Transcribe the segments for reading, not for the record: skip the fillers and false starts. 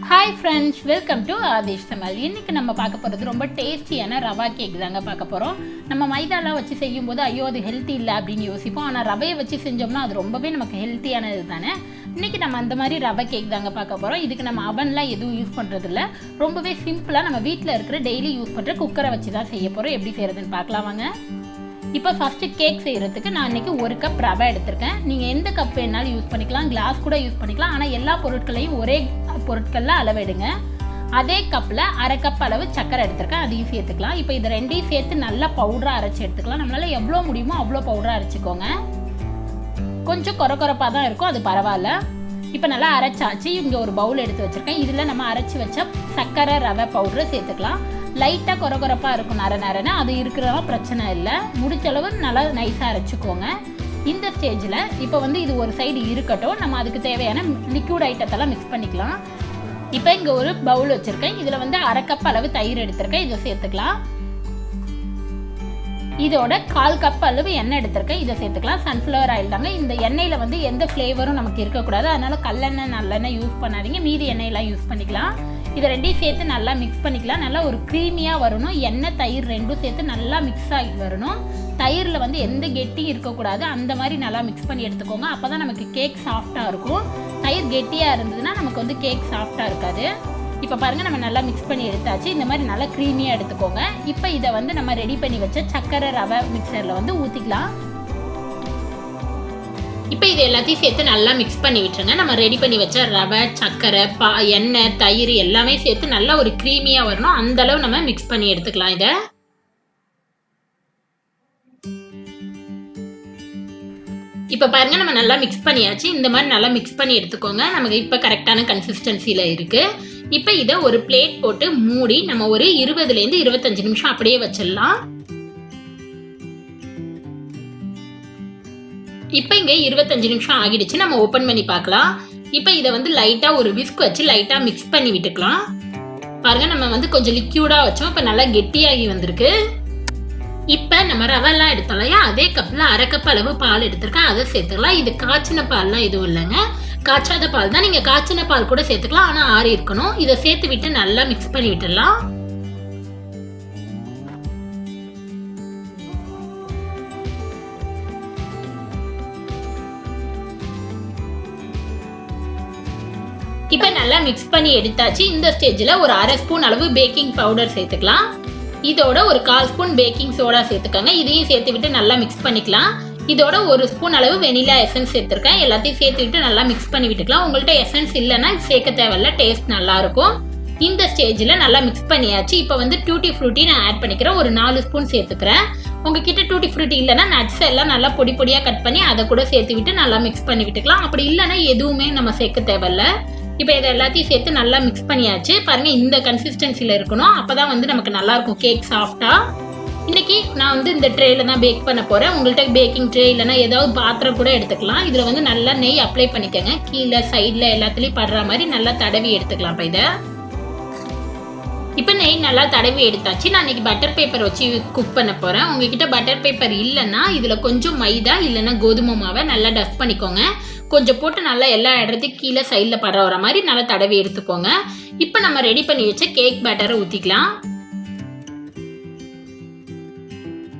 Hi friends, welcome to Aadhish Samayal. இன்னைக்கு நம்ம பார்க்க போறது ரொம்ப டேஸ்டியான ரவா கேக் தாங்க பார்க்க போறோம். நம்ம மைதாலாம் வச்சு செய்யும்போது ஐயோ அது ஹெல்தி இல்ல அப்படினு யோசிப்போம். ஆனா ரவையை வச்சு செஞ்சோம்னா அது ரொம்பவே நமக்கு ஹெல்தியானது தானே. இன்னைக்கு நம்ம அந்த மாதிரி ரவா கேக் தாங்க பார்க்க போறோம். இதுக்கு நம்ம அவன்லாம் எதுவும் யூஸ் பண்றது இல்ல. ரொம்பவே சிம்பிளா நம்ம வீட்ல இருக்கிற டெய்லி யூஸ் பண்ற குக்கரை வச்சு தான் செய்ய போறோம். எப்படி செய்யறதுன்னு பார்க்கலாம் வாங்க. இப்போ ஃபர்ஸ்ட் கேக் செய்யறதுக்கு நான் இன்னைக்கு 1 கப் ரவை எடுத்திருக்கேன். நீங்க எந்த கப் வேணாலும் யூஸ் பண்ணிக்கலாம், கிளாஸ் கூட யூஸ் பண்ணிக்கலாம். ஆனா எல்லா பொருட்களையும் ஒரே பொருட்கள்ல அளவெடுங்க. அதே கப்ல 1/2 கப் அளவு சக்கரை எடுத்திருக்கேன், அதையும் சேர்த்துக்கலாம். இப்போ இது ரெண்டையும் சேர்த்து நல்லா பவுடரா அரைச்சி எடுத்துக்கலாம். நம்மளால எவ்வளோ முடியுமோ அவ்வளோ பவுடரா அரைச்சிக்கோங்க. கொஞ்சம் கொரகொரப்பா தான் இருக்கும், அது பரவாயில்ல. இப்போ நல்லா அரைச்சாச்சு. இங்கே ஒரு பவுல் எடுத்து வச்சிருக்கேன். இதில் நம்ம அரைச்சி வச்ச சக்கரை ரவை பவுடரை சேர்த்துக்கலாம். லைட்டாக கொரகொரப்பாக இருக்கும், நரன்னு அது இருக்கிறதா பிரச்சனை இல்லை. முடிச்ச அளவு நல்லா நைஸாக அரைச்சிக்கோங்க. இந்த ஸ்டேஜில் இப்போ வந்து இது ஒரு சைடு இருக்கட்டும், நம்ம அதுக்கு தேவையான லிக்விட் ஐட்டத்தெல்லாம் மிக்ஸ் பண்ணிக்கலாம். இப்போ இங்கே ஒரு பவுல் வச்சுருக்கேன். இதில் வந்து 1/2 கப் அளவு தயிர் எடுத்திருக்கேன், இதை சேர்த்துக்கலாம். இதோட 1/4 கப் அளவு எண்ணெய் எடுத்திருக்கேன், இதை சேர்த்துக்கலாம். சன்ஃப்ளவர் ஆயில் தாங்க. இந்த எண்ணெயில் வந்து எந்த ஃப்ளேவரும் நமக்கு இருக்கக்கூடாது, அதனால கல்லெண்ணெய் நல்லெண்ணெய் யூஸ் பண்ணாதீங்க, மீதி எண்ணெயெல்லாம் யூஸ் பண்ணிக்கலாம். இதை ரெண்டையும் சேர்த்து நல்லா மிக்ஸ் பண்ணிக்கலாம். நல்லா ஒரு க்ரீமியாக வரணும். எண்ணெய் தயிர் ரெண்டும் சேர்த்து நல்லா மிக்ஸ் ஆகி வரணும். தயிரில் வந்து எந்த கெட்டியும் இருக்கக்கூடாது, அந்த மாதிரி நல்லா மிக்ஸ் பண்ணி எடுத்துக்கோங்க. அப்போ தான் நமக்கு கேக் சாஃப்டாக இருக்கும். தயிர் கெட்டியாக இருந்ததுன்னா நமக்கு வந்து கேக் சாஃப்டாக இருக்காது. இப்போ பாருங்கள், நம்ம நல்லா மிக்ஸ் பண்ணி எடுத்தாச்சு. இந்த மாதிரி நல்லா க்ரீமியாக எடுத்துக்கோங்க. இப்போ இதை வந்து நம்ம ரெடி பண்ணி வச்ச சக்கரை ரவை மிக்சரில் வந்து ஊற்றிக்கலாம். இப்போ இது எல்லாத்தையும் சேர்த்து நல்லா மிக்ஸ் பண்ணி விட்டுருங்க. நம்ம ரெடி பண்ணி வச்ச ரவை, சக்கரை, எண்ணெய், தயிர் எல்லாமே சேர்த்து நல்லா ஒரு க்ரீமியாக வரணும். அந்த அளவு நம்ம மிக்ஸ் பண்ணி எடுத்துக்கலாம். இதை இப்போ பாருங்கள், நம்ம நல்லா மிக்ஸ் பண்ணியாச்சு. இந்த மாதிரி நல்லா மிக்ஸ் பண்ணி எடுத்துக்கோங்க. நமக்கு இப்போ கரெக்டான கன்சிஸ்டன்சியில் இருக்குது. இப்போ இதை ஒரு பிளேட் போட்டு மூடி நம்ம ஒரு 20லேருந்து 25 நிமிஷம் அப்படியே வச்சிடலாம். இப்போ இங்கே 25 நிமிஷம் ஆகிடுச்சு. நம்ம ஓப்பன் பண்ணி பார்க்கலாம். இப்போ இதை வந்து லைட்டாக ஒரு விஸ்க் வச்சு லைட்டாக மிக்ஸ் பண்ணி விட்டுக்கலாம். பாருங்கள், நம்ம வந்து கொஞ்சம் லிக்யூடாக வச்சோம். இப்போ நல்லா கெட்டியாகி வந்திருக்கு. இப்போ நம்ம ரவெல்லாம் எடுத்தோம் இல்லையா, அதே கப்பில் 1/2 கப் அளவு பால் எடுத்துருக்கேன், அதை சேர்த்துக்கலாம். இது காய்ச்சின பால்லாம் எதுவும் இல்லைங்க, காய்ச்சாத பால் தான். நீங்கள் காய்ச்சின பால் கூட சேர்த்துக்கலாம், ஆனால் ஆறி இருக்கணும். இதை சேர்த்து விட்டு நல்லா மிக்ஸ் பண்ணி விட்டுடலாம். இப்போ நல்லா மிக்ஸ் பண்ணி எடுத்தாச்சு. இந்த ஸ்டேஜில் ஒரு 1/2 ஸ்பூன் அளவு பேக்கிங் பவுடர் சேர்த்துக்கலாம். இதோட ஒரு 1/4 ஸ்பூன் பேக்கிங் சோடா சேர்த்துக்கோங்க. இதையும் சேர்த்து விட்டு நல்லா மிக்ஸ் பண்ணிக்கலாம். இதோட 1 ஸ்பூன் அளவு வெனிலா எசன்ஸ் சேர்த்துருக்கேன். எல்லாத்தையும் சேர்த்து விட்டு நல்லா மிக்ஸ் பண்ணி விட்டுக்கலாம். உங்கள்கிட்ட எசன்ஸ் இல்லைன்னா சேர்க்க தேவையில்ல, டேஸ்ட் நல்லா இருக்கும். இந்த ஸ்டேஜில் நல்லா மிக்ஸ் பண்ணியாச்சு. இப்போ வந்து டூட்டி ஃப்ரூட்டி நான் ஆட் பண்ணிக்கிறேன். ஒரு 4 ஸ்பூன் சேர்த்துக்கிறேன். உங்ககிட்ட டூட்டி ஃப்ரூட்டி இல்லைன்னா நட்ஸ் எல்லாம் நல்லா பொடி பொடியாக கட் பண்ணி அதை கூட சேர்த்து விட்டு நல்லா மிக்ஸ் பண்ணி விட்டுக்கலாம். அப்படி இல்லைன்னா எதுவுமே நம்ம சேர்க்க தேவையில்ல. இப்போ இதை எல்லாத்தையும் சேர்த்து நல்லா மிக்ஸ் பண்ணியாச்சு. பாருங்கள், இந்த கன்சிஸ்டன்சியில் இருக்கணும். அப்போ தான் வந்து நமக்கு நல்லாயிருக்கும் கேக் சாஃப்டாக. இன்றைக்கி நான் வந்து இந்த ட்ரேயில் தான் பேக் பண்ண போகிறேன். உங்கள்கிட்ட பேக்கிங் ட்ரே இல்லைன்னா ஏதாவது பாத்திரம் கூட எடுத்துக்கலாம். இதில் வந்து நல்லா நெய் அப்ளை பண்ணிக்கோங்க. கீழே சைடில் எல்லாத்துலேயும் படுற மாதிரி நல்லா தடவி எடுத்துக்கலாம். இப்போ நெய் நல்லா தடவி எடுத்தாச்சு. நான் இன்றைக்கி பட்டர் பேப்பர் வச்சு குக் பண்ண போகிறேன். உங்ககிட்ட பட்டர் பேப்பர் இல்லைன்னா இதில் கொஞ்சம் மைதா இல்லைன்னா கோதுமை மாவை நல்லா டஸ்ட் பண்ணிக்கோங்க. கொஞ்சம் போட்டு நல்லா எல்லா இடத்தையும் கீழே சைடில் படுற வர மாதிரி நல்லா தடவி எடுத்துக்கோங்க. இப்போ நம்ம ரெடி பண்ணி வச்ச கேக் பேட்டரை ஊற்றிக்கலாம்.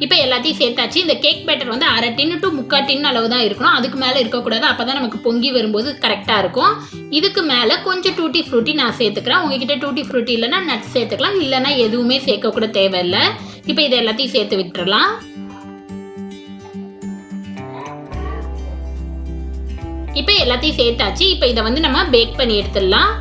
இப்போ எல்லாத்தையும் சேர்த்தாச்சு. இந்த கேக் பேட்டர் வந்து 1/2 டின்னு to 3/4 டின் அளவு தான் இருக்கணும், அதுக்கு மேலே இருக்கக்கூடாது. அப்போ தான் நமக்கு பொங்கி வரும்போது கரெக்டாக இருக்கும். இதுக்கு மேலே கொஞ்சம் டூட்டி ஃப்ரூட்டி நான் சேர்த்துக்கிறேன். உங்ககிட்ட டூட்டி ஃப்ரூட்டி இல்லைன்னா நட்ஸ் சேர்த்துக்கலாம், இல்லைன்னா எதுவுமே சேர்க்கக்கூட தேவையில்லை. இப்போ இதை எல்லாத்தையும் சேர்த்து விட்டுறலாம். இப்போ எல்லாத்தையும் சேர்த்தாச்சு. இப்போ இதை வந்து நம்ம பேக் பண்ணி எடுத்துடலாம்.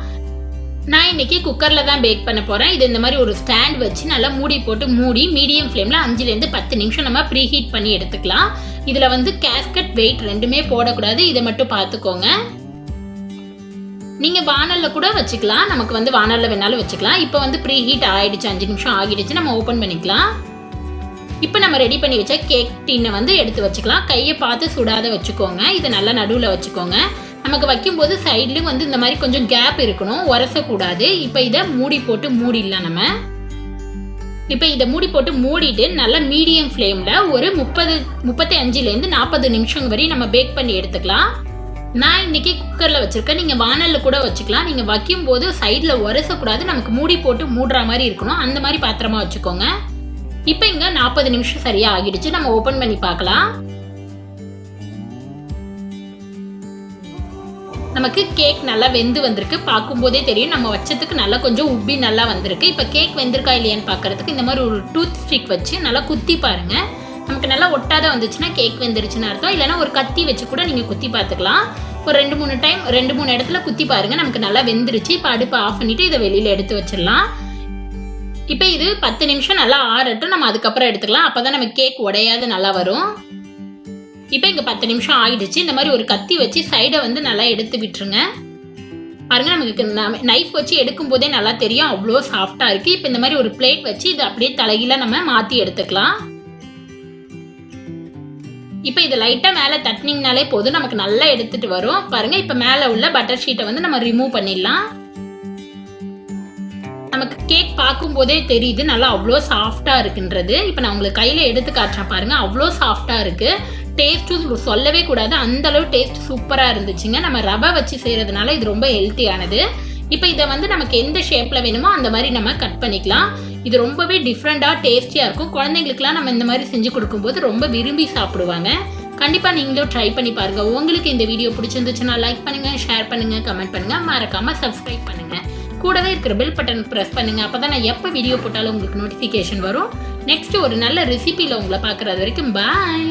நான் இன்னைக்கு குக்கரில் தான் பேக் பண்ண போகிறேன். இது இந்த மாதிரி ஒரு ஸ்டாண்ட் வச்சு நல்லா மூடி போட்டு மூடி மீடியம் ஃப்ளேமில் 5லேருந்து 10 நிமிஷம் நம்ம ப்ரீ ஹீட் பண்ணி எடுத்துக்கலாம். இதில் வந்து கேஸ்கட் வெயிட் ரெண்டுமே போடக்கூடாது, இதை மட்டும் பார்த்துக்கோங்க. நீங்கள் வானலில் கூட வச்சுக்கலாம், நமக்கு வந்து வானலில் வேணாலும் வச்சுக்கலாம். இப்போ வந்து ப்ரீ ஹீட் ஆகிடுச்சு, 5 நிமிஷம் ஆகிடுச்சு. நம்ம ஓப்பன் பண்ணிக்கலாம். இப்போ நம்ம ரெடி பண்ணி வச்ச கேக் டின்னை வந்து எடுத்து வச்சுக்கலாம். கையை பார்த்து சுடாத வச்சுக்கோங்க. இதை நல்லா நடுவில் வச்சுக்கோங்க. நமக்கு வைக்கும்போது சைட்லேயும் வந்து இந்த மாதிரி கொஞ்சம் கேப் இருக்கணும், உரசக்கூடாது. இப்போ இதை மூடி போட்டு மூடிடலாம். நம்ம இப்போ இதை மூடி போட்டு மூடிட்டு நல்லா மீடியம் ஃப்ளேமில் ஒரு 35லேருந்து 40 நிமிஷம் வரை நம்ம பேக் பண்ணி எடுத்துக்கலாம். நான் இன்னைக்கு குக்கரில் வச்சுருக்கேன். நீங்கள் வானலில் கூட வச்சுக்கலாம். நீங்கள் வைக்கும்போது சைடில் உரசக்கூடாது, நமக்கு மூடி போட்டு மூடுற மாதிரி இருக்கணும். அந்த மாதிரி பாத்திரமா வச்சுக்கோங்க. இப்போ இங்கே 40 நிமிஷம் சரியாக ஆகிடுச்சு. நம்ம ஓப்பன் பண்ணி பார்க்கலாம். நமக்கு கேக் நல்லா வெந்து வந்திருக்கு. பார்க்கும்போதே தெரியும் நம்ம வச்சதுக்கு நல்லா கொஞ்சம் உப்பி நல்லா வந்திருக்கு. இப்போ கேக் வெந்திருக்கா இல்லையான்னு பார்க்கறதுக்கு இந்த மாதிரி ஒரு டூத் ஸ்டிக் வச்சு நல்லா குத்தி பாருங்கள். நமக்கு நல்லா ஒட்டாத வந்துச்சுன்னா கேக் வெந்துருச்சுன்னு அர்த்தம். இல்லைனா ஒரு கத்தி வச்சு கூட நீங்கள் குத்தி பார்த்துக்கலாம். ஒரு 2-3 இடத்துல குத்தி பாருங்கள். நமக்கு நல்லா வெந்துருச்சு. இப்போ அடுப்பை ஆஃப் பண்ணிவிட்டு இதை வெளியில் எடுத்து வச்சிடலாம். இப்போ இது 10 நிமிஷம் நல்லா ஆறட்டும். நம்ம அதுக்கப்புறம் எடுத்துக்கலாம். அப்போ தான் நம்ம கேக் உடையாது நல்லா வரும். இப்போ இங்கே 10 நிமிஷம் ஆகிடுச்சு. இந்த மாதிரி ஒரு கத்தி வச்சு சைடை வந்து நல்லா எடுத்து விட்டுருங்க. பாருங்க, நமக்கு நைஃப் வச்சு எடுக்கும் போதே நல்லா தெரியும் அவ்வளோ சாஃப்டாக இருக்குது. இப்போ இந்த மாதிரி ஒரு பிளேட் வச்சு இதை அப்படியே தலைகீழ நம்ம மாற்றி எடுத்துக்கலாம். இப்போ இது லைட்டாக மேலே தட்டினீங்கனாலே போதும், நமக்கு நல்லா எடுத்துகிட்டு வரும். பாருங்கள், இப்போ மேலே உள்ள பட்டர் ஷீட்டை வந்து நம்ம ரிமூவ் பண்ணிடலாம். நமக்கு கேக் பார்க்கும்போதே தெரியுது நல்லா அவ்வளோ சாஃப்டாக இருக்குன்றது. இப்போ நான் உங்களுக்கு கையில் எடுத்து காட்டுறேன் பாருங்கள், அவ்வளோ சாஃப்டாக இருக்குது. டேஸ்ட்டும் சொல்லவே கூடாது, அந்தளவு டேஸ்ட் சூப்பராக இருந்துச்சுங்க. நம்ம ரவை வச்சு செய்கிறதுனால இது ரொம்ப ஹெல்த்தியானது. இப்போ இதை வந்து நமக்கு எந்த ஷேப்பில் வேணுமோ அந்த மாதிரி நம்ம கட் பண்ணிக்கலாம். இது ரொம்பவே டிஃப்ரெண்ட்டாக டேஸ்டியாக இருக்கும். குழந்தைங்களுக்குலாம் நம்ம இந்த மாதிரி செஞ்சு கொடுக்கும்போது ரொம்ப விரும்பி சாப்பிடுவாங்க. கண்டிப்பாக நீங்களும் ட்ரை பண்ணி பாருங்கள். உங்களுக்கு இந்த வீடியோ பிடிச்சிருந்துச்சுன்னா லைக் பண்ணுங்கள், ஷேர் பண்ணுங்கள், கமெண்ட் பண்ணுங்கள், மறக்காமல் சப்ஸ்கிரைப் பண்ணுங்கள். கூடவே இருக்கிற பெல் பட்டன் ப்ரெஸ் பண்ணுங்கள். அப்போ தான் நான் எப்போ வீடியோ போட்டாலும் உங்களுக்கு நோட்டிஃபிகேஷன் வரும். நெக்ஸ்ட் ஒரு நல்ல ரெசிபியில் உங்களை பார்க்குறது வரைக்கும் பாய்.